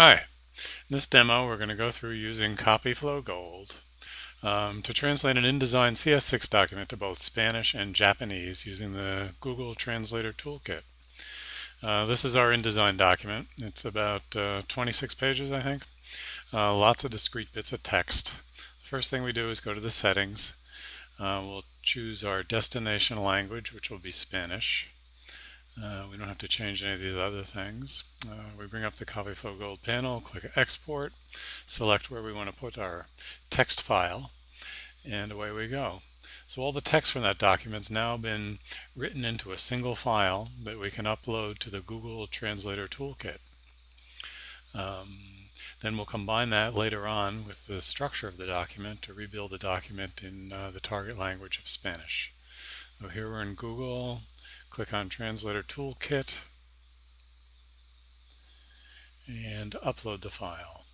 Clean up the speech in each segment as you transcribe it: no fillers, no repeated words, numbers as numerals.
Hi, in this demo we're going to go through using CopyFlow Gold to translate an InDesign CS6 document to both Spanish and Japanese using the Google Translator Toolkit. This is our InDesign document. It's about 26 pages, I think. Lots of discrete bits of text. The first thing we do is go to the settings. We'll choose our destination language, which will be Spanish. We don't have to change any of these other things. We bring up the CopyFlow Gold panel, click Export, select where we want to put our text file, and away we go. So all the text from that document's now been written into a single file that we can upload to the Google Translator Toolkit. Then we'll combine that later on with the structure of the document to rebuild the document in the target language of Spanish. So here we're in Google. Click on Translator Toolkit and upload the file.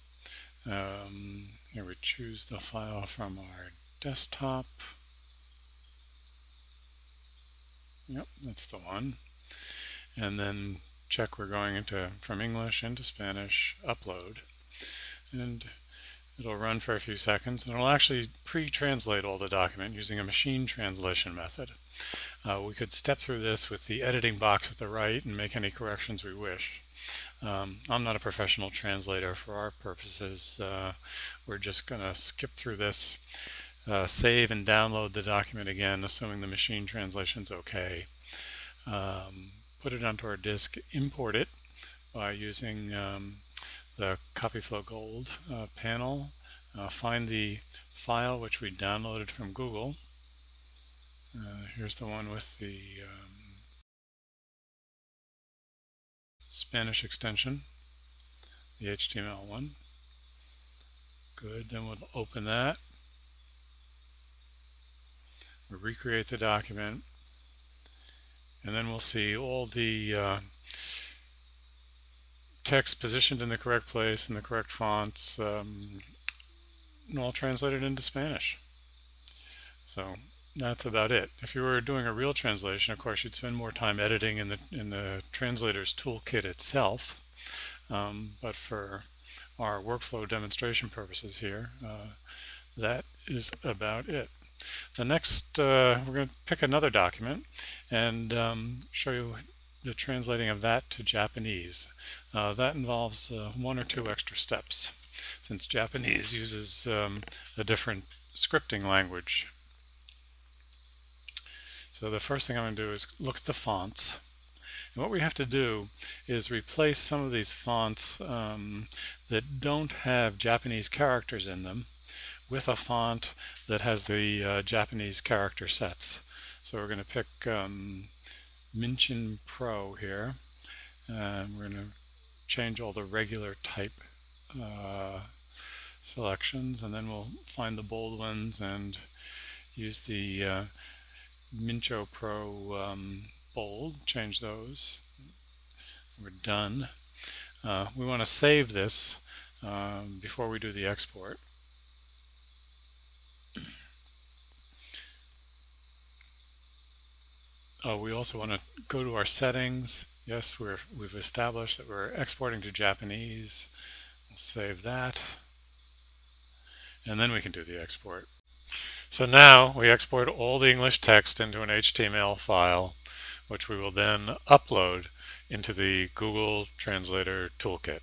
Here we choose the file from our desktop. Yep, that's the one. And then check we're going from English into Spanish, upload. And it'll run for a few seconds and it'll actually pre-translate all the document using a machine translation method. We could step through this with the editing box at the right and make any corrections we wish. I'm not a professional translator. For our purposes, we're just going to skip through this, save and download the document again, assuming the machine translation's okay. Put it onto our disk, import it by using the CopyFlow Gold panel. Find the file which we downloaded from Google. Here's the one with the Spanish extension, the HTML one. Good, then we'll open that. We'll recreate the document, and then we'll see all the text positioned in the correct place, in the correct fonts, and all translated into Spanish. So that's about it. If you were doing a real translation, of course, you'd spend more time editing in the translator's toolkit itself. But for our workflow demonstration purposes here, that is about it. The next, we're going to pick another document and show you the translating of that to Japanese. That involves one or two extra steps, since Japanese uses a different scripting language. So the first thing I'm going to do is look at the fonts. And what we have to do is replace some of these fonts that don't have Japanese characters in them with a font that has the Japanese character sets. So we're going to pick Minchin Pro here. We're going to change all the regular type selections, and then we'll find the bold ones and use the Mincho Pro bold, change those. We're done. We want to save this before we do the export. We also want to go to our settings. Yes, we've established that we're exporting to Japanese. We'll save that, and then we can do the export. So now we export all the English text into an HTML file, which we will then upload into the Google Translator Toolkit.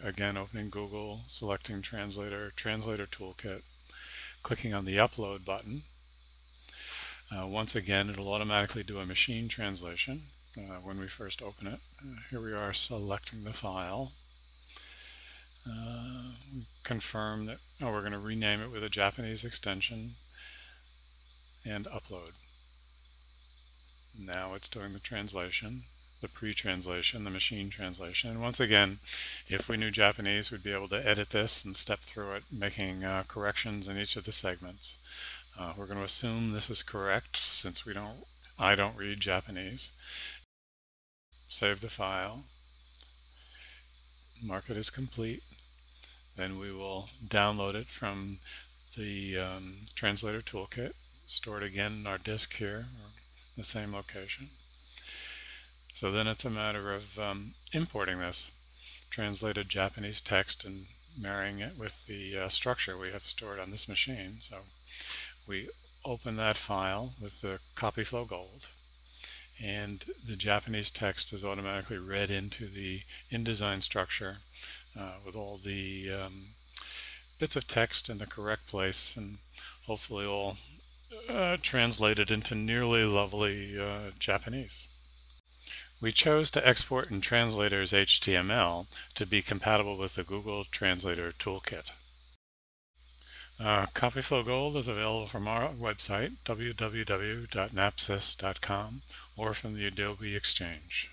Again, opening Google, selecting Translator Toolkit, clicking on the Upload button. Once again, it'll automatically do a machine translation when we first open it. Here we are selecting the file. Confirm that we're going to rename it with a Japanese extension and upload. Now it's doing the translation, the pre-translation, the machine translation. And once again, if we knew Japanese, we'd be able to edit this and step through it, making corrections in each of the segments. We're going to assume this is correct since I don't read Japanese. Save the file. Mark it as complete. Then we will download it from the Translator Toolkit, store it again in our disk here, or the same location. So then it's a matter of importing this translated Japanese text and marrying it with the structure we have stored on this machine. So we open that file with the CopyFlow Gold, and the Japanese text is automatically read into the InDesign structure with all the bits of text in the correct place, and hopefully all translated into nearly lovely Japanese. We chose to export in Translator's HTML to be compatible with the Google Translator Toolkit. CopyFlow Gold is available from our website, www.napsys.com, or from the Adobe Exchange.